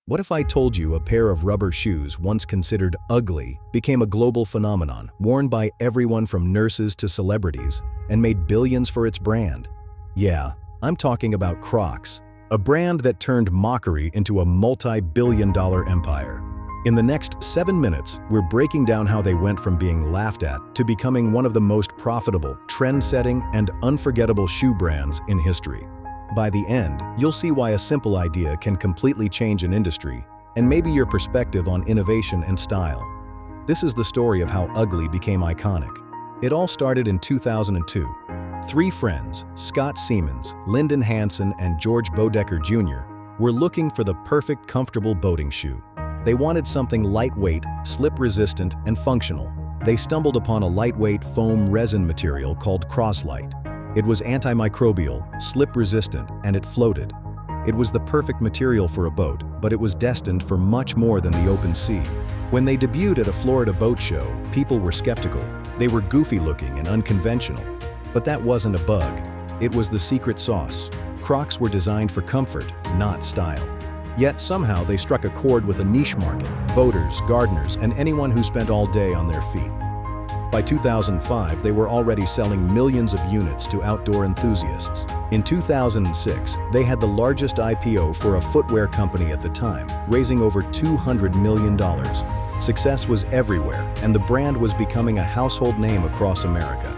What if I told you a pair of rubber shoes once considered ugly became a global phenomenon, worn by everyone from nurses to celebrities, and made billions for its brand? Yeah, I'm talking about Crocs, a brand that turned mockery into a multi-billion-dollar empire. In the next 7 minutes, we're breaking down how they went from being laughed at to becoming one of the most profitable, trend-setting, and unforgettable shoe brands in history. By the end, you'll see why a simple idea can completely change an industry, and maybe your perspective on innovation and style. This is the story of how ugly became iconic. It all started in 2002. Three friends, Scott Siemens, Lyndon Hansen, and George Bodecker Jr., were looking for the perfect, comfortable boating shoe. They wanted something lightweight, slip-resistant, and functional. They stumbled upon a lightweight foam resin material called Croslite. It was antimicrobial, slip-resistant, and it floated. It was the perfect material for a boat, but it was destined for much more than the open sea. When they debuted at a Florida boat show, people were skeptical. They were goofy-looking and unconventional. But that wasn't a bug. It was the secret sauce. Crocs were designed for comfort, not style. Yet somehow they struck a chord with a niche market: boaters, gardeners, and anyone who spent all day on their feet. By 2005, they were already selling millions of units to outdoor enthusiasts. In 2006, they had the largest IPO for a footwear company at the time, raising over $200 million. Success was everywhere, and the brand was becoming a household name across America.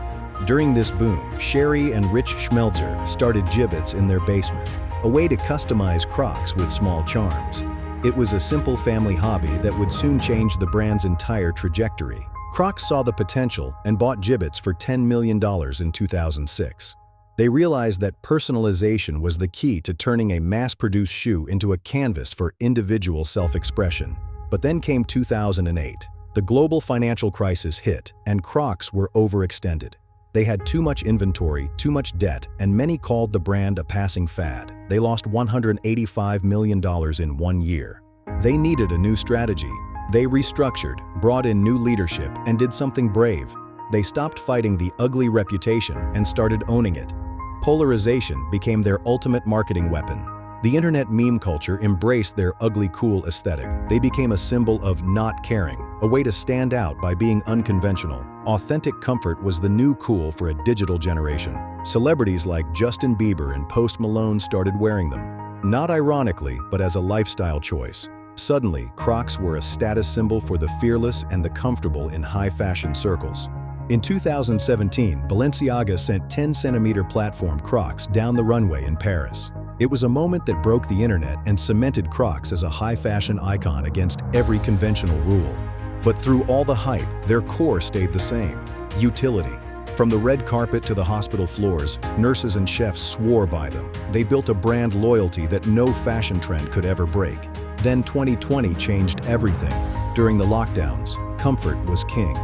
During this boom, Sherry and Rich Schmelzer started Jibbitz in their basement, a way to customize Crocs with small charms. It was a simple family hobby that would soon change the brand's entire trajectory. Crocs saw the potential and bought Jibbitz for $10 million in 2006. They realized that personalization was the key to turning a mass-produced shoe into a canvas for individual self-expression. But then came 2008. The global financial crisis hit, and Crocs were overextended. They had too much inventory, too much debt, and many called the brand a passing fad. They lost $185 million in 1 year. They needed a new strategy. They restructured, brought in new leadership, and did something brave. They stopped fighting the ugly reputation and started owning it. Polarization became their ultimate marketing weapon. The internet meme culture embraced their ugly cool aesthetic. They became a symbol of not caring, a way to stand out by being unconventional. Authentic comfort was the new cool for a digital generation. Celebrities like Justin Bieber and Post Malone started wearing them. Not ironically, but as a lifestyle choice. Suddenly, Crocs were a status symbol for the fearless and the comfortable in high-fashion circles. In 2017, Balenciaga sent 10-centimeter platform Crocs down the runway in Paris. It was a moment that broke the internet and cemented Crocs as a high-fashion icon against every conventional rule. But through all the hype, their core stayed the same: utility. From the red carpet to the hospital floors, nurses and chefs swore by them. They built a brand loyalty that no fashion trend could ever break. Then 2020 changed everything. During the lockdowns, comfort was king.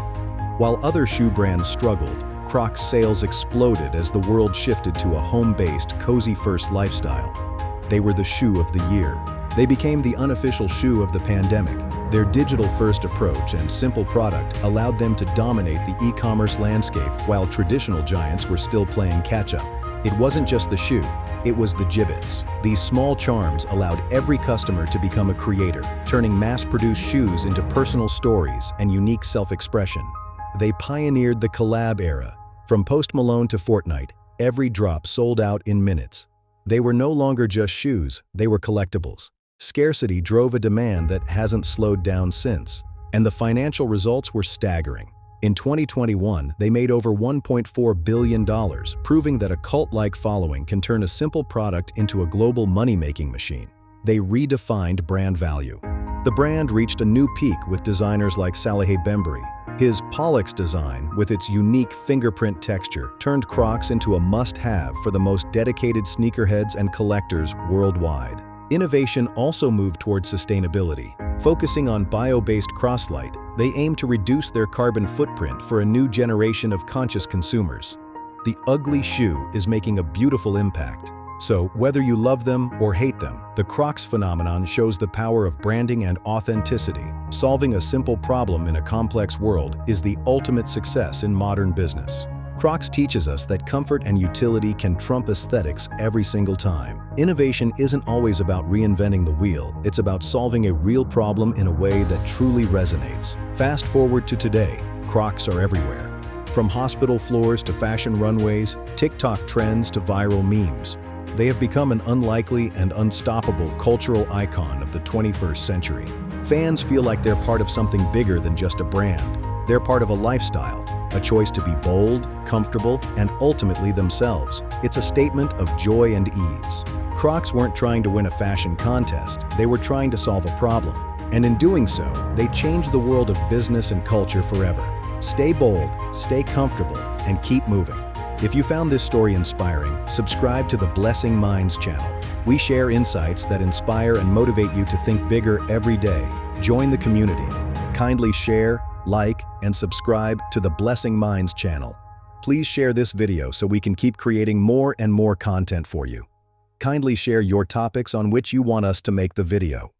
While other shoe brands struggled, Crocs sales exploded as the world shifted to a home-based, cozy-first lifestyle. They were the shoe of the year. They became the unofficial shoe of the pandemic. Their digital-first approach and simple product allowed them to dominate the e-commerce landscape while traditional giants were still playing catch-up. It wasn't just the shoe, it was the Jibbitz. These small charms allowed every customer to become a creator, turning mass-produced shoes into personal stories and unique self-expression. They pioneered the collab era. From Post Malone to Fortnite, every drop sold out in minutes. They were no longer just shoes, they were collectibles. Scarcity drove a demand that hasn't slowed down since, and the financial results were staggering. In 2021, they made over $1.4 billion, proving that a cult-like following can turn a simple product into a global money-making machine. They redefined brand value. The brand reached a new peak with designers like Saleh Bembury. His Pollux design, with its unique fingerprint texture, turned Crocs into a must-have for the most dedicated sneakerheads and collectors worldwide. Innovation also moved towards sustainability. Focusing on bio-based Croslite, they aim to reduce their carbon footprint for a new generation of conscious consumers. The ugly shoe is making a beautiful impact. So, whether you love them or hate them, the Crocs phenomenon shows the power of branding and authenticity. Solving a simple problem in a complex world is the ultimate success in modern business. Crocs teaches us that comfort and utility can trump aesthetics every single time. Innovation isn't always about reinventing the wheel, it's about solving a real problem in a way that truly resonates. Fast forward to today, Crocs are everywhere. From hospital floors to fashion runways, TikTok trends to viral memes, they have become an unlikely and unstoppable cultural icon of the 21st century. Fans feel like they're part of something bigger than just a brand. They're part of a lifestyle, a choice to be bold, comfortable, and ultimately themselves. It's a statement of joy and ease. Crocs weren't trying to win a fashion contest, they were trying to solve a problem. And in doing so, they changed the world of business and culture forever. Stay bold, stay comfortable, and keep moving. If you found this story inspiring, subscribe to the Blessing Minds channel. We share insights that inspire and motivate you to think bigger every day. Join the community. Kindly share, like, and subscribe to the Blessing Minds channel. Please share this video so we can keep creating more and more content for you. Kindly share your topics on which you want us to make the video.